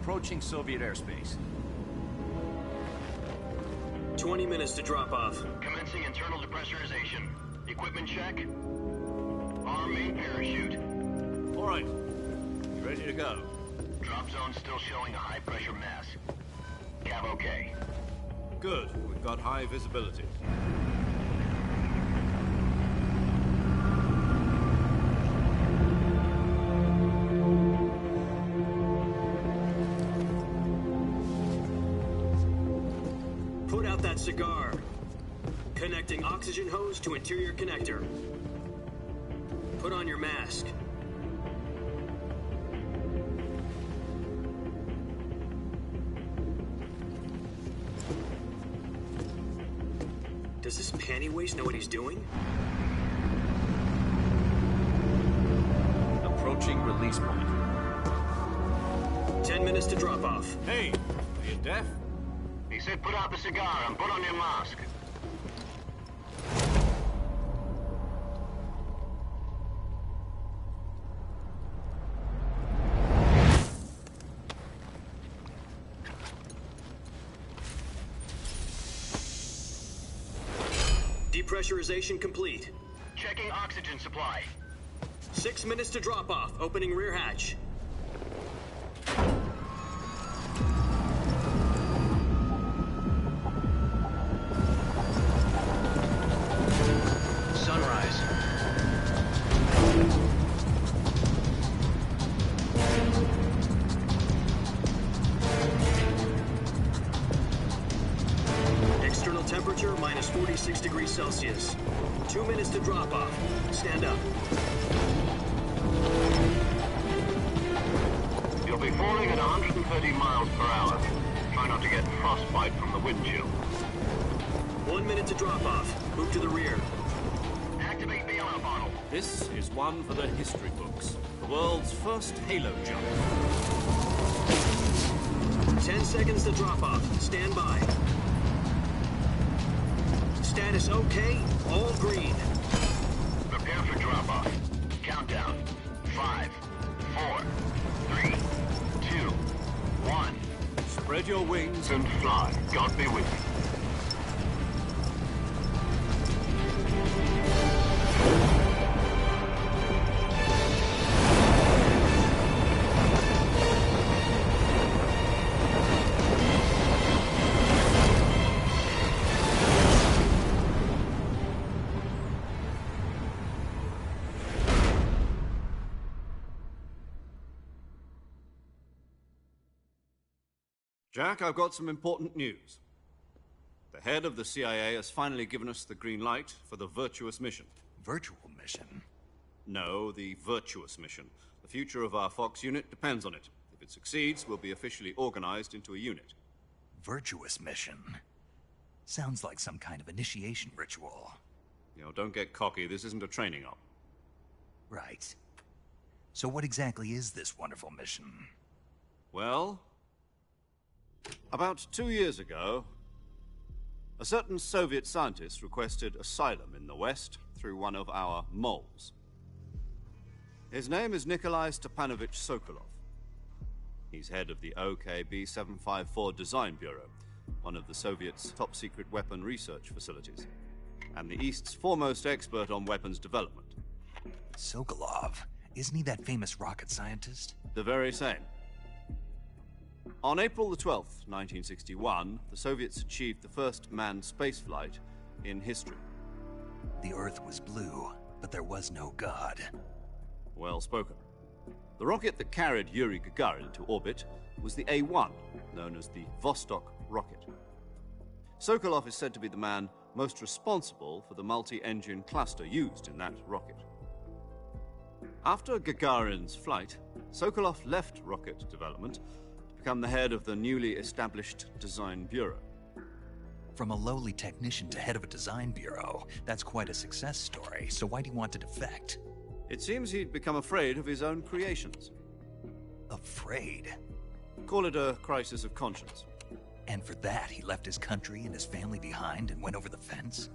approaching Soviet airspace. 20 minutes to drop off. Commencing internal depressurization. Equipment check. Arm main parachute. All right. You ready to go? Drop zone still showing a high pressure mass. Cav okay. Good. We've got high visibility. Put out that cigar. Connecting oxygen hose to interior connector. Put on your mask. Does this panty waste know what he's doing? Approaching release point. 10 minutes to drop off. Hey, are you deaf? He said put out the cigar and put on your mask. Depressurization complete. Checking oxygen supply. 6 minutes to drop off. Opening rear hatch. Sunrise. External temperature minus 46 degrees Celsius. 2 minutes to drop off. Stand up. You'll be falling at 130 miles per hour. Try not to get frostbite from the wind chill. 1 minute to drop off. Move to the rear. Activate bailout bottle. This is one for the history books. The world's first halo jump. 10 seconds to drop off. Stand by. Status okay. All green. Prepare for drop-off. Countdown. 5, 4, 3, 2, 1. Spread your wings And fly. God be with you. Jack, I've got some important news. The head of the CIA has finally given us the green light for the Virtuous mission. Virtual mission? No, the Virtuous mission. The future of our Fox unit depends on it. If it succeeds, we'll be officially organized into a unit. Virtuous mission? Sounds like some kind of initiation ritual. You know, don't get cocky. This isn't a training op. Right. So what exactly is this wonderful mission? Well, about 2 years ago, a certain Soviet scientist requested asylum in the West through one of our moles. His name is Nikolai Stepanovich Sokolov. He's head of the OKB-754 Design Bureau, one of the Soviets' top-secret weapon research facilities, and the East's foremost expert on weapons development. Sokolov? Isn't he that famous rocket scientist? The very same. On April the 12th, 1961, the Soviets achieved the first manned spaceflight in history. The Earth was blue, but there was no God. Well spoken. The rocket that carried Yuri Gagarin to orbit was the A-1, known as the Vostok rocket. Sokolov is said to be the man most responsible for the multi-engine cluster used in that rocket. After Gagarin's flight, Sokolov left rocket development to become the head of the newly established Design Bureau. From a lowly technician to head of a design bureau, that's quite a success story, so why do you want to defect? It seems he'd become afraid of his own creations. Afraid? Call it a crisis of conscience. And for that, he left his country and his family behind and went over the fence?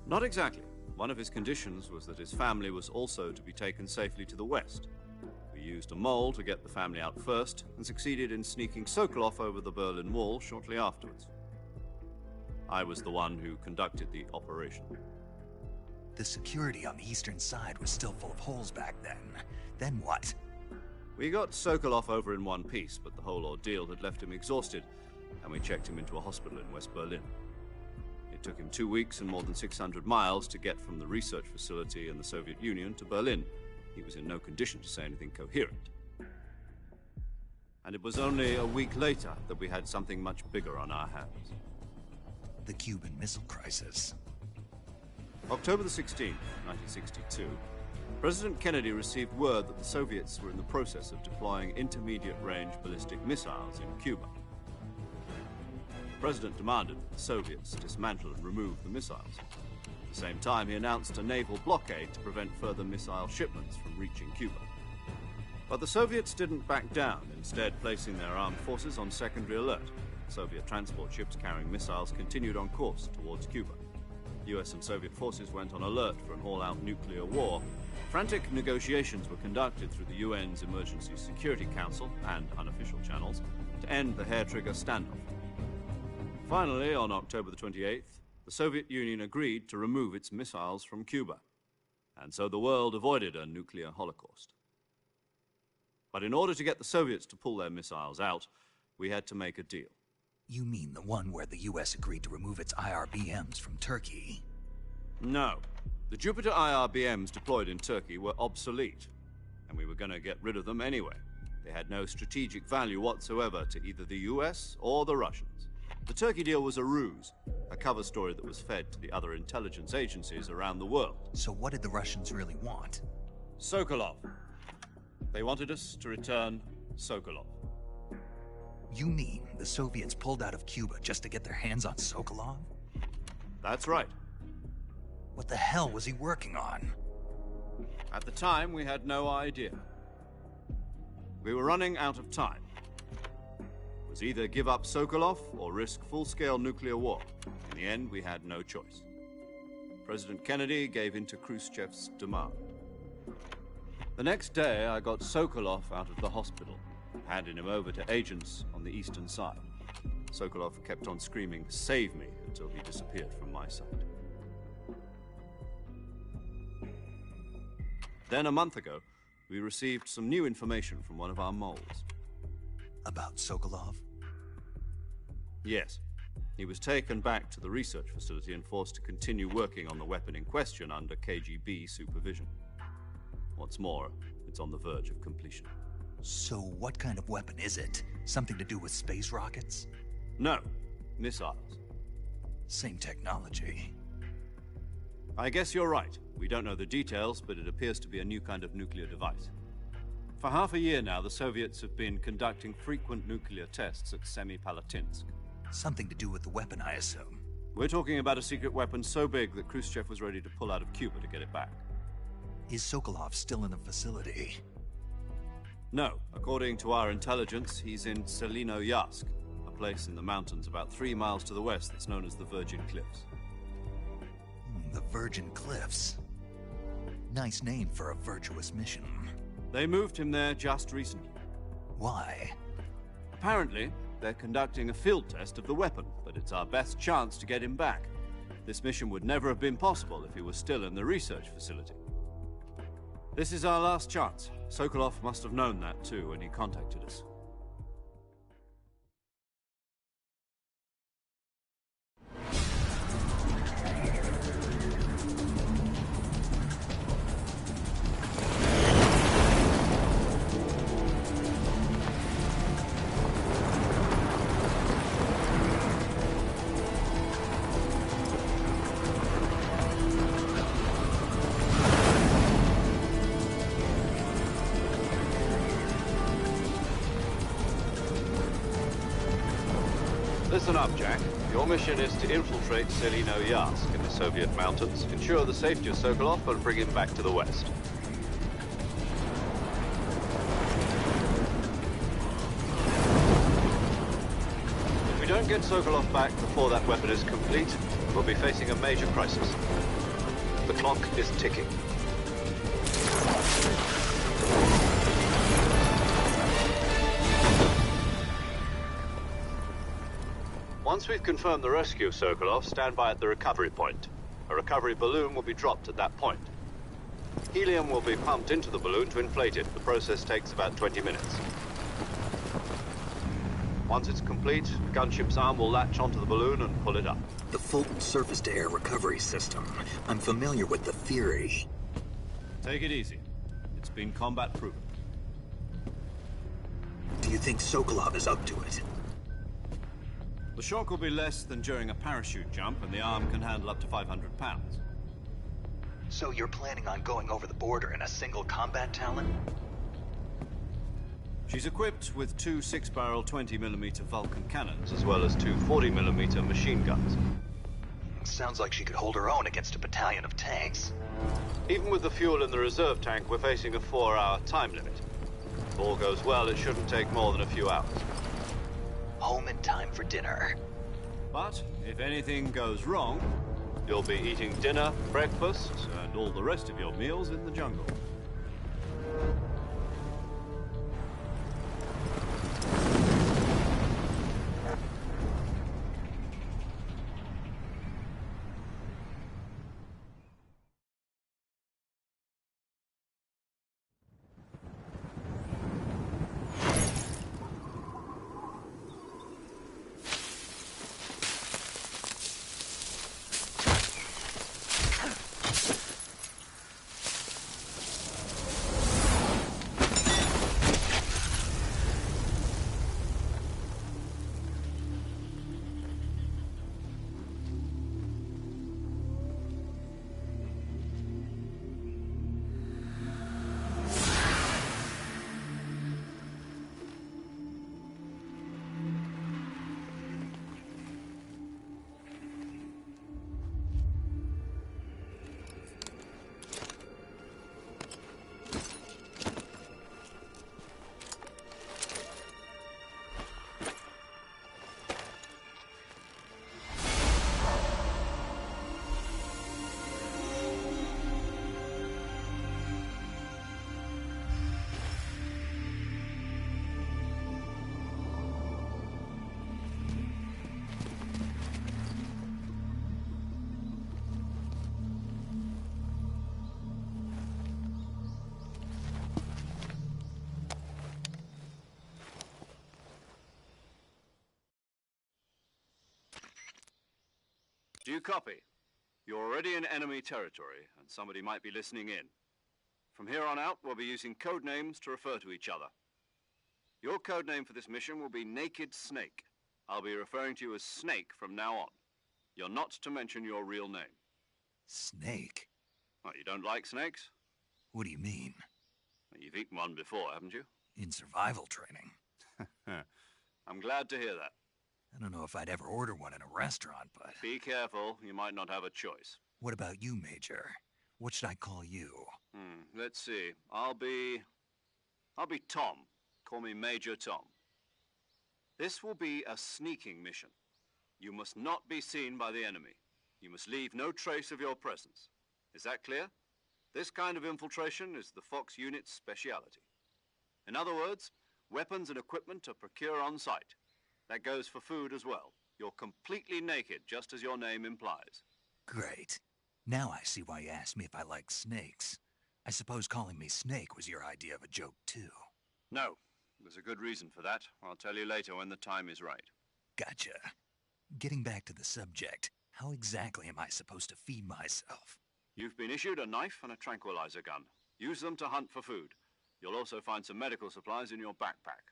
Not exactly. One of his conditions was that his family was also to be taken safely to the West. For We used a mole to get the family out first, and succeeded in sneaking Sokolov over the Berlin Wall shortly afterwards. I was the one who conducted the operation. The security on the eastern side was still full of holes back then. Then what? We got Sokolov over in one piece, but the whole ordeal had left him exhausted, and we checked him into a hospital in West Berlin. It took him 2 weeks and more than 600 miles to get from the research facility in the Soviet Union to Berlin. He was in no condition to say anything coherent. And it was only a week later that we had something much bigger on our hands. The Cuban Missile Crisis. October the 16th, 1962, President Kennedy received word that the Soviets were in the process of deploying intermediate-range ballistic missiles in Cuba. The President demanded that the Soviets dismantle and remove the missiles. At the same time, he announced a naval blockade to prevent further missile shipments from reaching Cuba. But the Soviets didn't back down, instead placing their armed forces on secondary alert. Soviet transport ships carrying missiles continued on course towards Cuba. US and Soviet forces went on alert for an all-out nuclear war. Frantic negotiations were conducted through the UN's Emergency Security Council and unofficial channels to end the hair-trigger standoff. Finally, on October the 28th, the Soviet Union agreed to remove its missiles from Cuba, and so the world avoided a nuclear holocaust. But in order to get the Soviets to pull their missiles out, we had to make a deal. You mean the one where the US agreed to remove its IRBMs from Turkey? No. The Jupiter IRBMs deployed in Turkey were obsolete, and we were going to get rid of them anyway. They had no strategic value whatsoever to either the US or the Russians. The Turkey deal was a ruse, a cover story that was fed to the other intelligence agencies around the world. So what did the Russians really want? Sokolov. They wanted us to return Sokolov. You mean the Soviets pulled out of Cuba just to get their hands on Sokolov? That's right. What the hell was he working on? At the time, we had no idea. We were running out of time. It was either give up Sokolov or risk full-scale nuclear war. In the end, we had no choice. President Kennedy gave in to Khrushchev's demand. The next day, I got Sokolov out of the hospital, handing him over to agents on the eastern side. Sokolov kept on screaming, "Save me," until he disappeared from my sight. Then, a month ago, we received some new information from one of our moles. About Sokolov? Yes. He was taken back to the research facility and forced to continue working on the weapon in question under KGB supervision. What's more, it's on the verge of completion. So what kind of weapon is it? Something to do with space rockets? No, missiles. Same technology. I guess you're right. We don't know the details, but it appears to be a new kind of nuclear device. For half a year now, the Soviets have been conducting frequent nuclear tests at Semipalatinsk. Something to do with the weapon, I assume. We're talking about a secret weapon so big that Khrushchev was ready to pull out of Cuba to get it back. Is Sokolov still in the facility? No. According to our intelligence, he's in Selinoyarsk, a place in the mountains about 3 miles to the west that's known as the Virgin Cliffs. The Virgin Cliffs. Nice name for a virtuous mission. They moved him there just recently. Why? Apparently, they're conducting a field test of the weapon, but it's our best chance to get him back. This mission would never have been possible if he was still in the research facility. This is our last chance. Sokolov must have known that too when he contacted us. Listen up, Jack. Your mission is to infiltrate Selinoyarsk in the Soviet mountains, ensure the safety of Sokolov, and bring him back to the west. If we don't get Sokolov back before that weapon is complete, we'll be facing a major crisis. The clock is ticking. Once we've confirmed the rescue of Sokolov, stand by at the recovery point. A recovery balloon will be dropped at that point. Helium will be pumped into the balloon to inflate it. The process takes about 20 minutes. Once it's complete, the gunship's arm will latch onto the balloon and pull it up. The Fulton surface-to-air recovery system. I'm familiar with the theory. Take it easy. It's been combat-proven. Do you think Sokolov is up to it? The shock will be less than during a parachute jump, and the arm can handle up to 500 pounds. So you're planning on going over the border in a single combat Talon? She's equipped with two 6-barrel 20mm Vulcan cannons, as well as two 40mm machine guns. Sounds like she could hold her own against a battalion of tanks. Even with the fuel in the reserve tank, we're facing a 4-hour time limit. If all goes well, it shouldn't take more than a few hours. Home in time for dinner. But if anything goes wrong, you'll be eating dinner, breakfast, and all the rest of your meals in the jungle. Do you copy? You're already in enemy territory, and somebody might be listening in. From here on out, we'll be using code names to refer to each other. Your code name for this mission will be Naked Snake. I'll be referring to you as Snake from now on. You're not to mention your real name. Snake? What, you don't like snakes? What do you mean? Well, you've eaten one before, haven't you? In survival training. I'm glad to hear that. I don't know if I'd ever order one in a restaurant, but... Be careful, you might not have a choice. What about you, Major? What should I call you? Let's see. I'll be Tom. Call me Major Tom. This will be a sneaking mission. You must not be seen by the enemy. You must leave no trace of your presence. Is that clear? This kind of infiltration is the Fox unit's speciality. In other words, weapons and equipment are procured on site. That goes for food as well. You're completely naked, just as your name implies. Great. Now I see why you asked me if I like snakes. I suppose calling me Snake was your idea of a joke, too. No. There's a good reason for that. I'll tell you later when the time is right. Gotcha. Getting back to the subject, how exactly am I supposed to feed myself? You've been issued a knife and a tranquilizer gun. Use them to hunt for food. You'll also find some medical supplies in your backpack.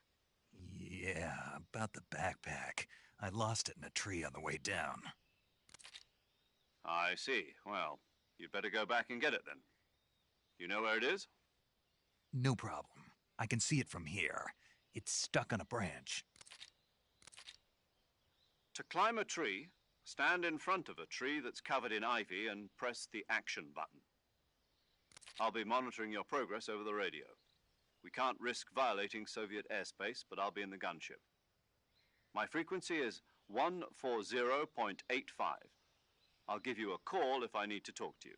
Yeah, about the backpack. I lost it in a tree on the way down. I see. Well, you'd better go back and get it then. You know where it is? No problem. I can see it from here. It's stuck on a branch. To climb a tree, stand in front of a tree that's covered in ivy and press the action button. I'll be monitoring your progress over the radio. We can't risk violating Soviet airspace, but I'll be in the gunship. My frequency is 140.85. I'll give you a call if I need to talk to you.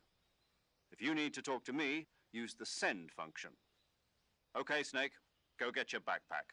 If you need to talk to me, use the send function. Okay, Snake, go get your backpack.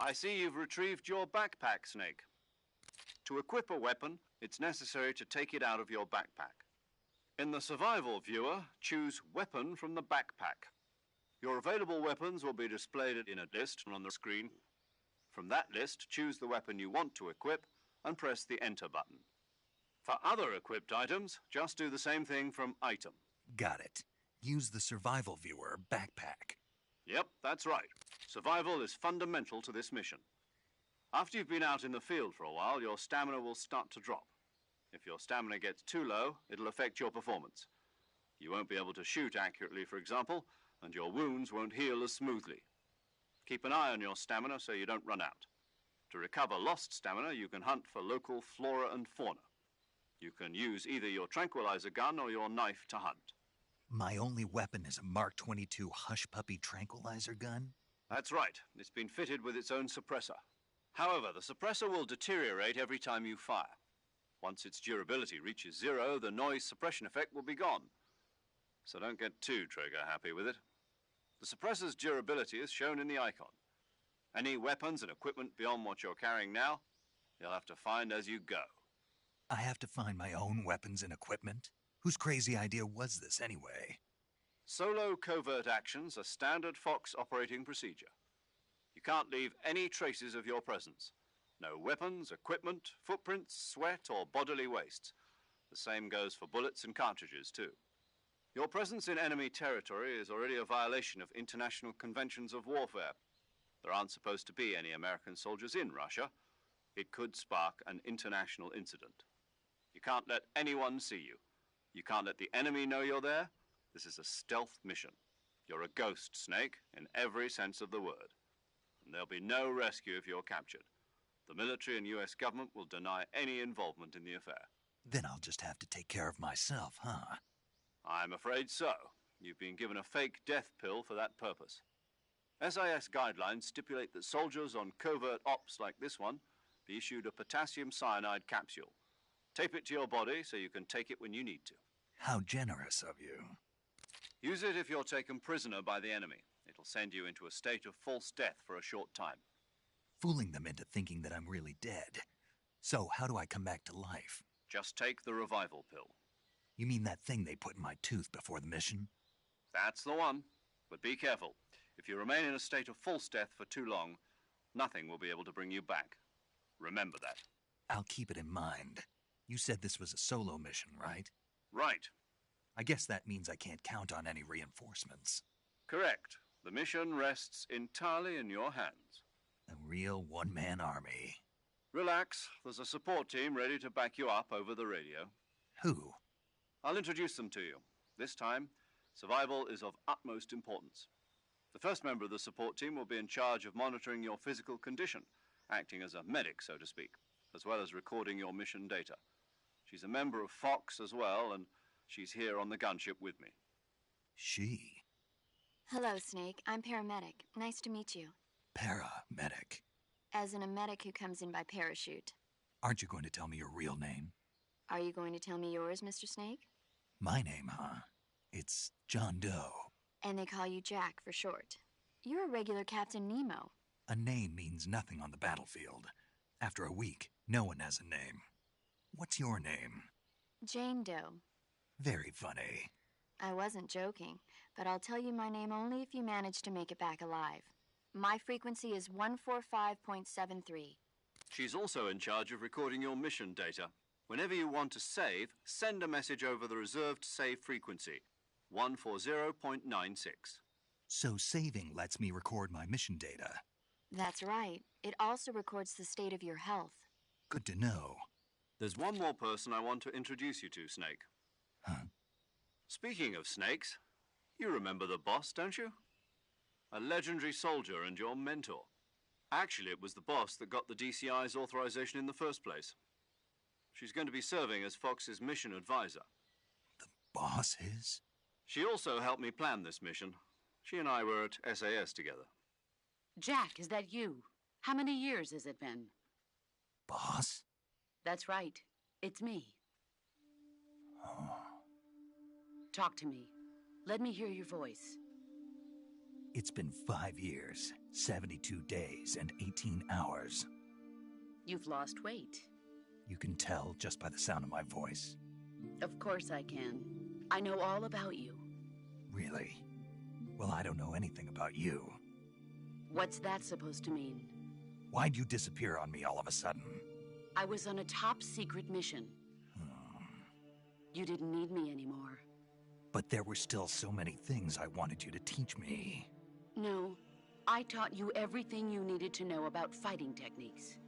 I see you've retrieved your backpack, Snake. To equip a weapon, it's necessary to take it out of your backpack. In the survival viewer, choose Weapon from the backpack. Your available weapons will be displayed in a list on the screen. From that list, choose the weapon you want to equip and press the Enter button. For other equipped items, just do the same thing from Item. Got it. Use the survival viewer backpack. Yep, that's right. Survival is fundamental to this mission. After you've been out in the field for a while, your stamina will start to drop. If your stamina gets too low, it'll affect your performance. You won't be able to shoot accurately, for example, and your wounds won't heal as smoothly. Keep an eye on your stamina so you don't run out. To recover lost stamina, you can hunt for local flora and fauna. You can use either your tranquilizer gun or your knife to hunt. My only weapon is a Mark 22 Hush Puppy tranquilizer gun? That's right. It's been fitted with its own suppressor. However, the suppressor will deteriorate every time you fire. Once its durability reaches 0, the noise suppression effect will be gone. So don't get too trigger happy with it. The suppressor's durability is shown in the icon. Any weapons and equipment beyond what you're carrying now, you'll have to find as you go. I have to find my own weapons and equipment? Whose crazy idea was this anyway? Solo covert actions are standard Fox operating procedure. You can't leave any traces of your presence. No weapons, equipment, footprints, sweat, or bodily waste. The same goes for bullets and cartridges, too. Your presence in enemy territory is already a violation of international conventions of warfare. There aren't supposed to be any American soldiers in Russia. It could spark an international incident. You can't let anyone see you. You can't let the enemy know you're there. This is a stealth mission. You're a ghost, Snake, in every sense of the word. And there'll be no rescue if you're captured. The military and US government will deny any involvement in the affair. Then I'll just have to take care of myself, huh? I'm afraid so. You've been given a fake death pill for that purpose. SIS guidelines stipulate that soldiers on covert ops like this one be issued a potassium cyanide capsule. Tape it to your body so you can take it when you need to. How generous of you. Use it if you're taken prisoner by the enemy. It'll send you into a state of false death for a short time. Fooling them into thinking that I'm really dead. So, how do I come back to life? Just take the revival pill. You mean that thing they put in my tooth before the mission? That's the one. But be careful. If you remain in a state of false death for too long, nothing will be able to bring you back. Remember that. I'll keep it in mind. You said this was a solo mission, right? Right. I guess that means I can't count on any reinforcements. Correct. The mission rests entirely in your hands. A real one-man army. Relax. There's a support team ready to back you up over the radio. Who? I'll introduce them to you. This time, survival is of utmost importance. The first member of the support team will be in charge of monitoring your physical condition, acting as a medic, so to speak, as well as recording your mission data. She's a member of Fox as well, and she's here on the gunship with me. She? Hello, Snake. I'm paramedic. Nice to meet you. Paramedic. As in a medic who comes in by parachute. Aren't you going to tell me your real name? Are you going to tell me yours, Mr. Snake? My name, huh? It's John Doe. And they call you Jack for short. You're a regular Captain Nemo. A name means nothing on the battlefield. After a week, no one has a name. What's your name? Jane Doe. Very funny. I wasn't joking, but I'll tell you my name only if you manage to make it back alive. My frequency is 145.73. She's also in charge of recording your mission data. Whenever you want to save, send a message over the reserved save frequency, 140.96. So saving lets me record my mission data. That's right. It also records the state of your health. Good to know. There's one more person I want to introduce you to, Snake. Huh? Speaking of snakes, you remember the boss, don't you? A legendary soldier and your mentor. Actually, it was the boss that got the DCI's authorization in the first place. She's going to be serving as Fox's mission advisor. The boss is? She also helped me plan this mission. She and I were at SAS together. Jack, is that you? How many years has it been? Boss? That's right. It's me. Oh. Talk to me. Let me hear your voice. It's been 5 years, 72 days, and 18 hours. You've lost weight. You can tell just by the sound of my voice. Of course I can. I know all about you. Really? Well, I don't know anything about you. What's that supposed to mean? Why'd you disappear on me all of a sudden? I was on a top-secret mission. You didn't need me anymore. But there were still so many things I wanted you to teach me. No, I taught you everything you needed to know about fighting techniques.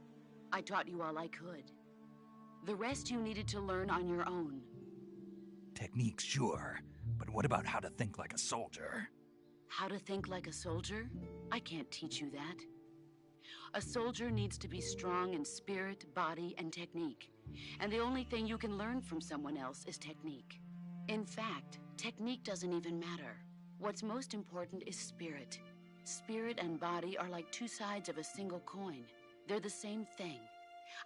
I taught you all I could. The rest you needed to learn on your own. Techniques, sure. But what about how to think like a soldier? How to think like a soldier? I can't teach you that. A soldier needs to be strong in spirit, body, and technique. And the only thing you can learn from someone else is technique. In fact, technique doesn't even matter. What's most important is spirit. Spirit and body are like two sides of a single coin. They're the same thing.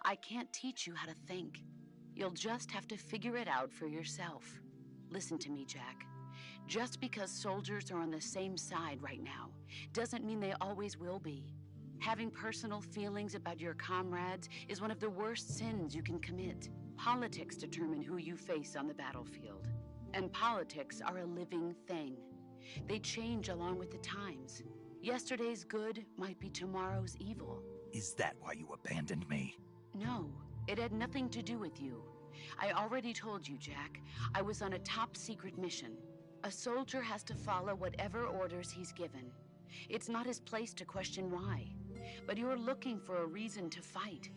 I can't teach you how to think. You'll just have to figure it out for yourself. Listen to me, Jack. Just because soldiers are on the same side right now doesn't mean they always will be. Having personal feelings about your comrades is one of the worst sins you can commit. Politics determine who you face on the battlefield. And politics are a living thing. They change along with the times. Yesterday's good might be tomorrow's evil. Is that why you abandoned me? No, it had nothing to do with you. I already told you, Jack. I was on a top-secret mission. A soldier has to follow whatever orders he's given. It's not his place to question why. But you're looking for a reason to fight.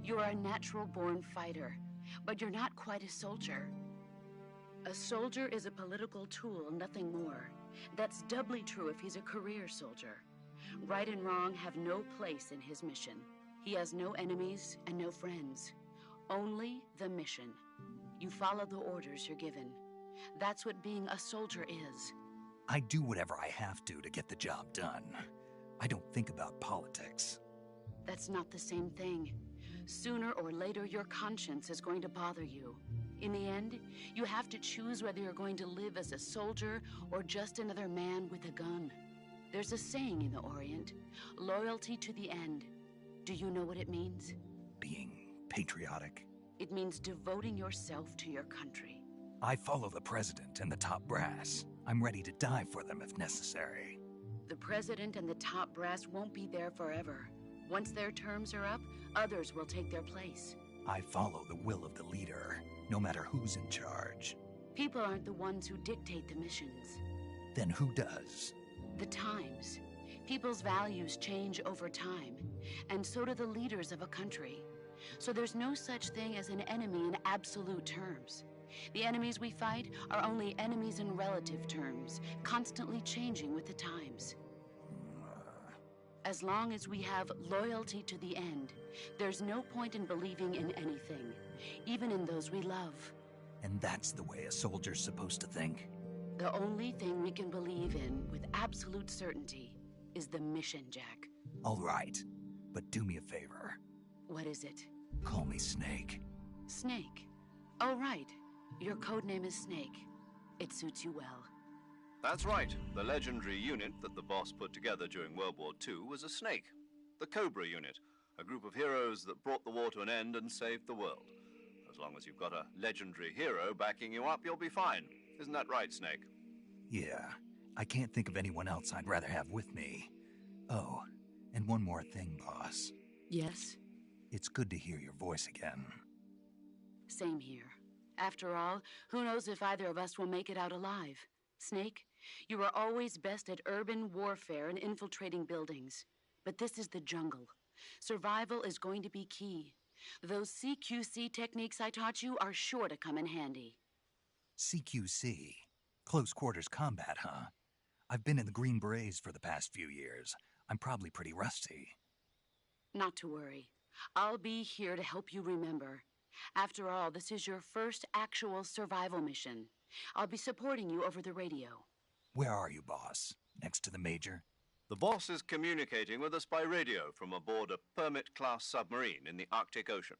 You're a natural-born fighter, but you're not quite a soldier. A soldier is a political tool, nothing more. That's doubly true if he's a career soldier. Right and wrong have no place in his mission. He has no enemies and no friends. Only the mission. You follow the orders you're given. That's what being a soldier is. I do whatever I have to get the job done. I don't think about politics. That's not the same thing. Sooner or later, your conscience is going to bother you. In the end, you have to choose whether you're going to live as a soldier or just another man with a gun. There's a saying in the Orient, loyalty to the end. Do you know what it means? Being patriotic. It means devoting yourself to your country. I follow the president and the top brass. I'm ready to die for them if necessary. The president and the top brass won't be there forever. Once their terms are up, others will take their place. I follow the will of the leader, no matter who's in charge. People aren't the ones who dictate the missions. Then who does? The times. People's values change over time, and so do the leaders of a country. So there's no such thing as an enemy in absolute terms. The enemies we fight are only enemies in relative terms, constantly changing with the times. As long as we have loyalty to the end, there's no point in believing in anything, even in those we love. And that's the way a soldier's supposed to think? The only thing we can believe in with absolute certainty is the mission, Jack. All right, but do me a favor. What is it? Call me Snake. Snake? Oh, right. Your codename is Snake. It suits you well. That's right. The legendary unit that the boss put together during World War II was a snake. The Cobra unit, a group of heroes that brought the war to an end and saved the world. As long as you've got a legendary hero backing you up, you'll be fine. Isn't that right, Snake? Yeah. I can't think of anyone else I'd rather have with me. Oh, and one more thing, boss. Yes? It's good to hear your voice again. Same here. After all, who knows if either of us will make it out alive? Snake, you are always best at urban warfare and infiltrating buildings. But this is the jungle. Survival is going to be key. Those CQC techniques I taught you are sure to come in handy. CQC? Close quarters combat, huh? I've been in the Green Berets for the past few years. I'm probably pretty rusty. Not to worry. I'll be here to help you remember. After all, this is your first actual survival mission. I'll be supporting you over the radio. Where are you, boss? Next to the Major? The boss is communicating with us by radio from aboard a Permit-class submarine in the Arctic Ocean.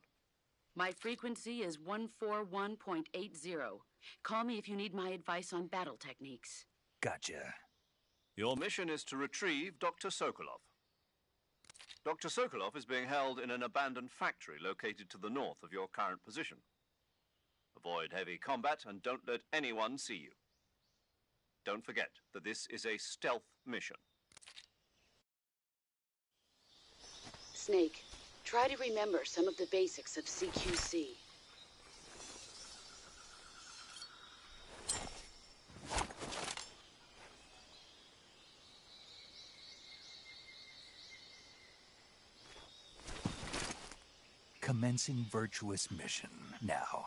My frequency is 141.80. Call me if you need my advice on battle techniques. Gotcha. Your mission is to retrieve Dr. Sokolov. Dr. Sokolov is being held in an abandoned factory located to the north of your current position. Avoid heavy combat and don't let anyone see you. Don't forget that this is a stealth mission. Snake, try to remember some of the basics of CQC. Commencing virtuous mission now.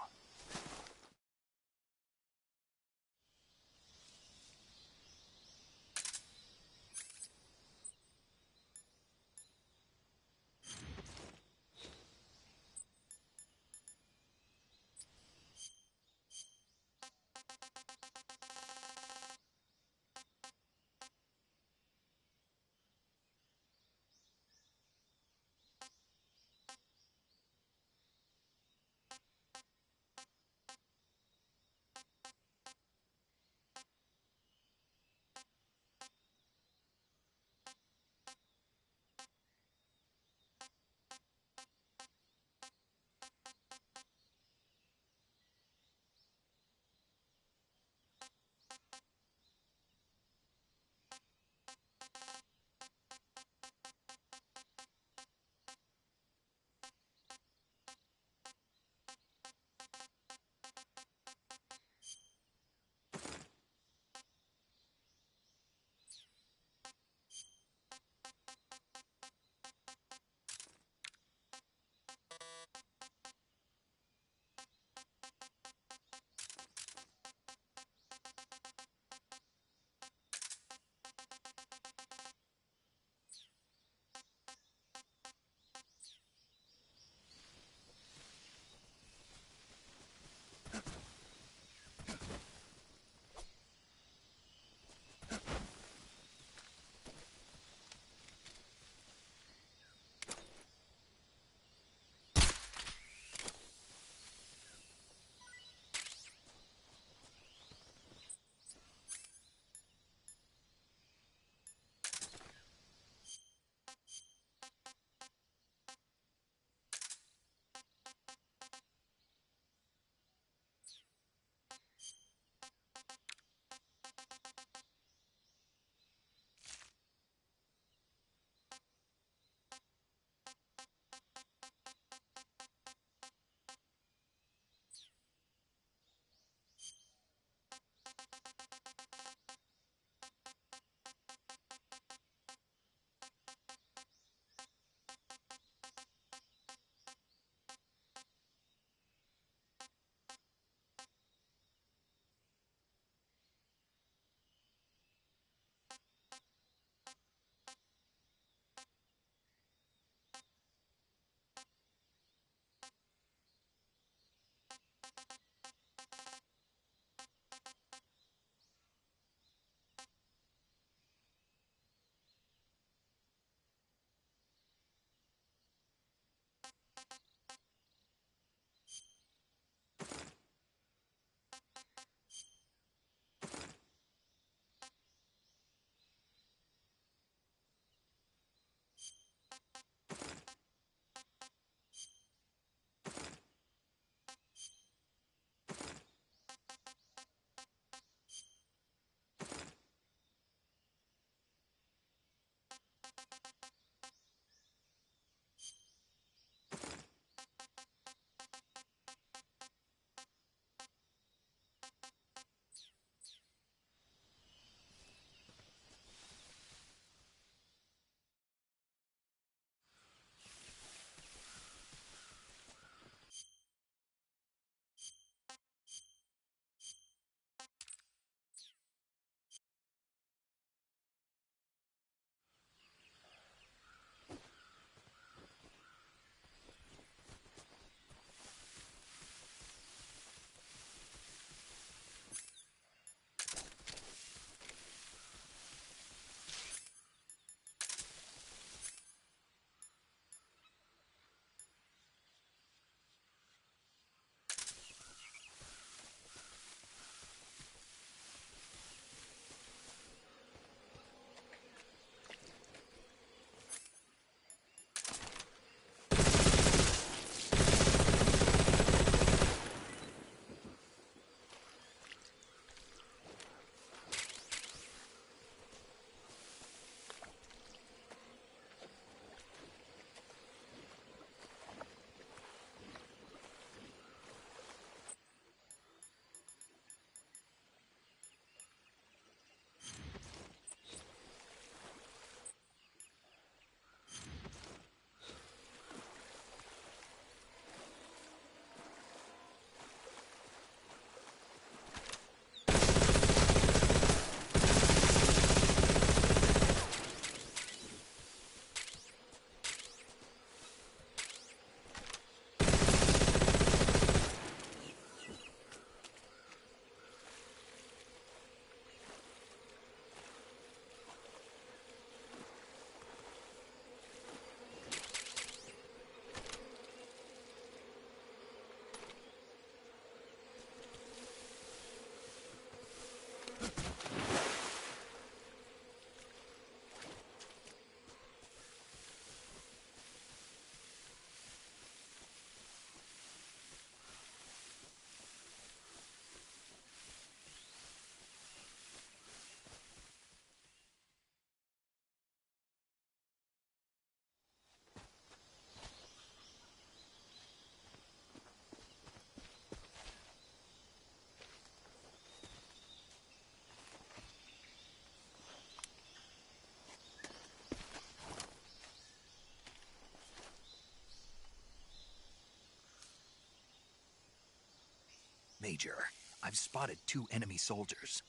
Major, I've spotted 2 enemy soldiers.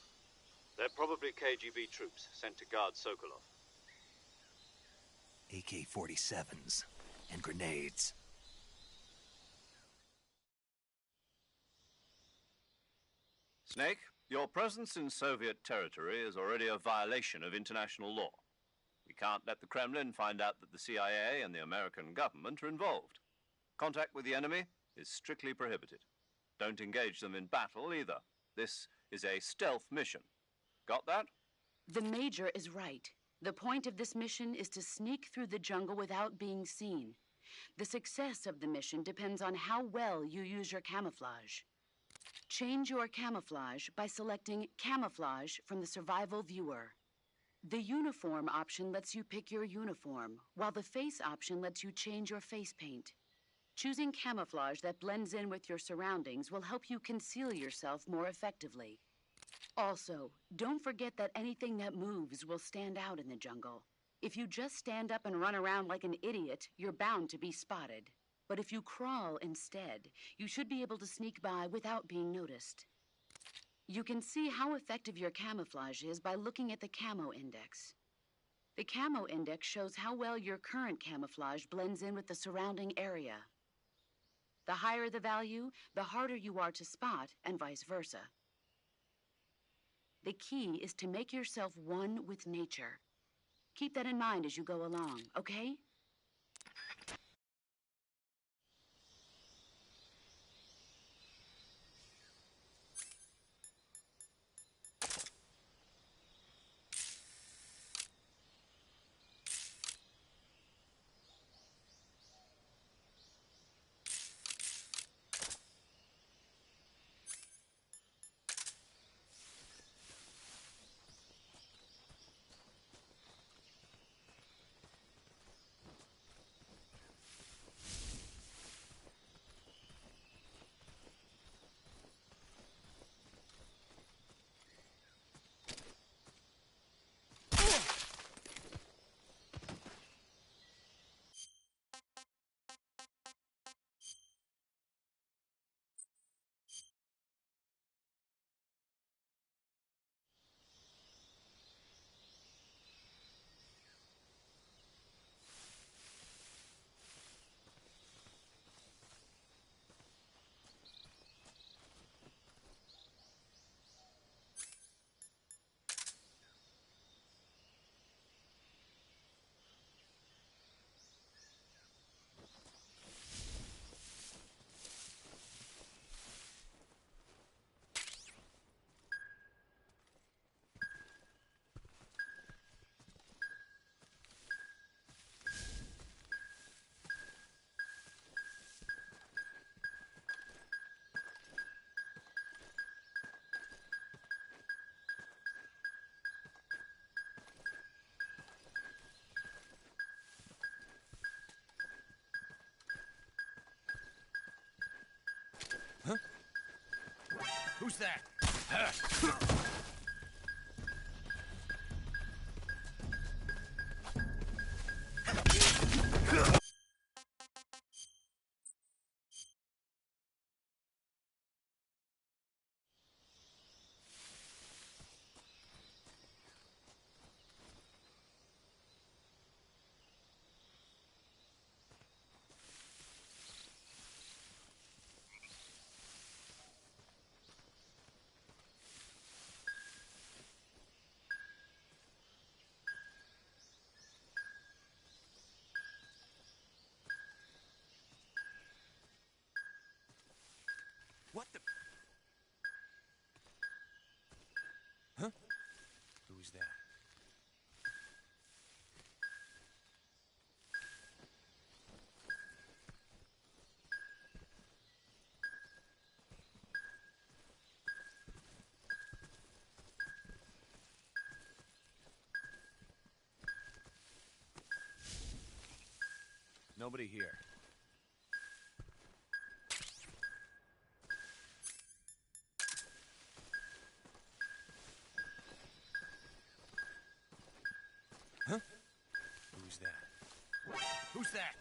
They're probably KGB troops sent to guard Sokolov. AK-47s and grenades. Snake, your presence in Soviet territory is already a violation of international law. We can't let the Kremlin find out that the CIA and the American government are involved. Contact with the enemy is strictly prohibited. Don't engage them in battle either. This is a stealth mission. Got that? The Major is right. The point of this mission is to sneak through the jungle without being seen. The success of the mission depends on how well you use your camouflage. Change your camouflage by selecting Camouflage from the Survival Viewer. The Uniform option lets you pick your uniform, while the Face option lets you change your face paint. Choosing camouflage that blends in with your surroundings will help you conceal yourself more effectively. Also, don't forget that anything that moves will stand out in the jungle. If you just stand up and run around like an idiot, you're bound to be spotted. But if you crawl instead, you should be able to sneak by without being noticed. You can see how effective your camouflage is by looking at the Camo Index. The Camo Index shows how well your current camouflage blends in with the surrounding area. The higher the value, the harder you are to spot, and vice versa. The key is to make yourself one with nature. Keep that in mind as you go along, okay? Who's that? What the? Huh? Who's that? Nobody here. Huh? Who's that? Who's that?